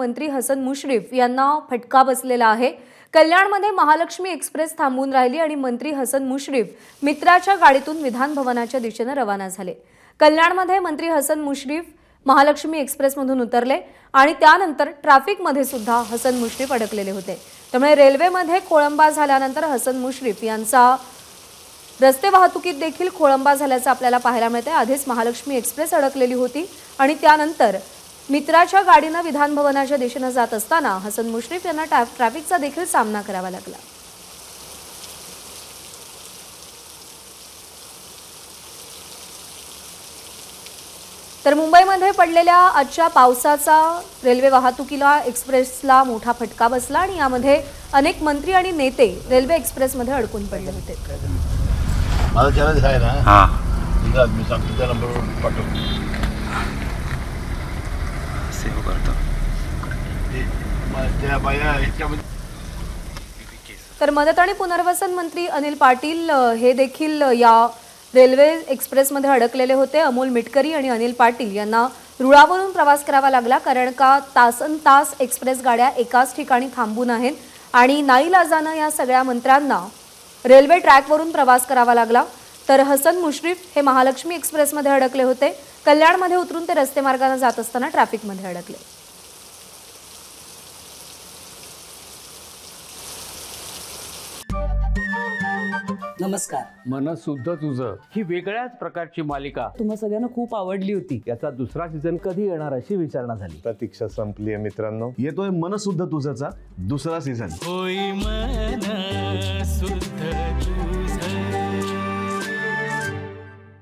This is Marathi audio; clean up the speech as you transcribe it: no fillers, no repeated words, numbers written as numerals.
मंत्री हसन मुश्रीफ यांना फटका बसलेला आहे। कल्याणमध्ये महालक्ष्मी एक्सप्रेस थांबून राहिली आणि मंत्री हसन मुश्रीफ मित्राच्या गाडीतून विधान भवनाच्या दिशेने रवाना झाले। कल्याणमध्ये मंत्री हसन मुश्रीफ महालक्ष्मी एक्सप्रेसमधून उतरले आणि त्यानंतर ट्रॅफिकमध्ये सुद्धा हसन मुश्रीफ अडकलेले होते। त्यामुळे रेल्वेमध्ये खोळंबा झाल्यानंतर हसन मुश्रीफ यांचा रस्ते वाहतुकीत देखील खोळंबा झाल्याचं आपल्याला पाहायला मिळते। आधीच महालक्ष्मी एक्सप्रेस अडकलेली होती आणि त्यानंतर मित्राच्या गाडीने विधान भवनाच्या दिशेने जात असताना हसन मुश्रीफ यांना ट्रॅफिकचा देखील सामना करावा लागला। तर मुंबईमध्ये पडलेल्या आजच्या पावसाचा रेल्वे वाहतुकीला एक्सप्रेसला मोठा फटका बसला आणि यामध्ये अनेक मंत्री आणि नेते रेल्वे एक्सप्रेसमध्ये अडकून पडले होते। माझा चॅलेंज आहे ना, हां मी सांगतो त्या नंबरवर पाठव सेव्ह करतो त्या बाया ह्याच्यामध्ये। तर मदत आणि पुनर्वसन मंत्री अनिल पाटील हे देखील या रेल्वे एक्सप्रेसमध्ये अडकलेले होते। अमोल मिटकरी आणि अनिल पाटील यांना रुळावरून प्रवास करावा लागला, कारण का तासनतास एक्सप्रेस गाड्या एकाच ठिकाणी थांबून आहेत आणि नाईलाजाने या सगळ्या मंत्र्यांना रेल्वे ट्रॅकवरून प्रवास करावा लागला। तर हसन मुश्रीफ हे महालक्ष्मी एक्सप्रेसमध्ये अडकले होते। कल्याणमध्ये उतरून ते रस्ते मार्गाने जात असताना ट्रॅफिकमध्ये अडकले। नमस्कार। मनसुद्धा तुझं ही वेगळ्याच प्रकारची मालिका तुम्हा सगळ्यांना खूप आवडली होती। याचा दुसरा सीझन कधी येणार अशी विचारणा झाली। प्रतीक्षा संपली आहे मित्रांनो, येतोय मनसुद्धा तुझाचा दुसरा सीझन। होई मनसुद्धा तुझं।